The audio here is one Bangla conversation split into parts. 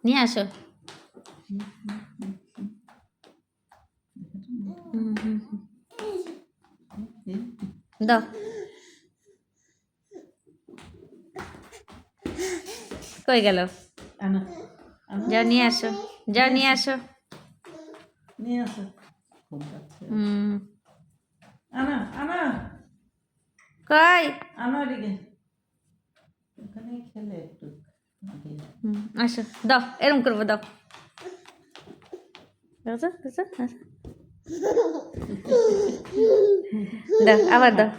নিয়ে আসো। দাও, কই গেল? যাও নিয়ে আসো, যাও নিয়ে আসো। নিয়ে আসো। আনা আনা কই? আনা এদিকে, ওখানে খেলে একটু। আসো, দাও, এরম করবো, দাও। দাও, আবার দাও,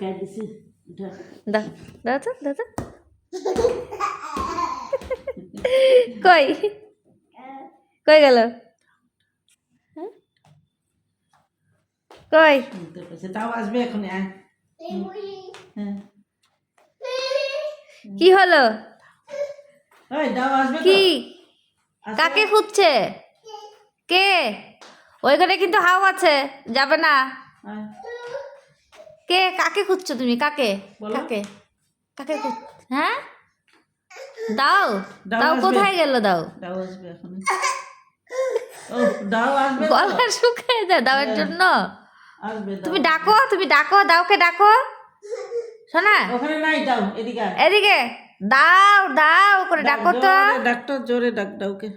দাও, দাও তো, দাও তো। কই কই গেল? কই? তাও আসবে এখন। কি হলো? দাও আসবে কি? কাকে খুঁজছে? কে? ওইখানে কিন্তু হাও আছে, যাবে না। কে? কাকে খুঁজছো তুমি? কাকে? কাকে? কাকে খুঁজ? হ্যাঁ, দাও, দাও, কোথায় গেল? দাও, দাও আসবে এখন। ও দাও আসবে, গলা শুকায় যায় দাওয়ের জন্য। আসবে। তুমি ডাকো, তুমি ডাকো, দাওকে ডাকো। শোনা, ওখানে নাই, দাও এদিকে। এদিকে দাও, দাও করে ডাকো তো। ডাক্তার জোরে ডাক, দাওকে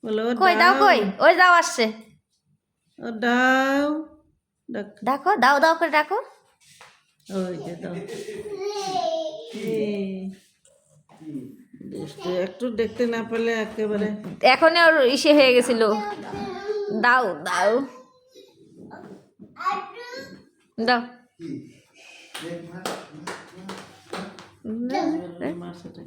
বলো। কই দাও, কই? ওই দাও আসছে। ও দাও ডাক, ডাকো, দাও, দাও করে ডাকো। ওই যে দাও। একটু দেখতে না পেলে একেবারে। এখনই ওর ইসে হয়ে গেছিল। দাও, দাও, দাও। মার সাথে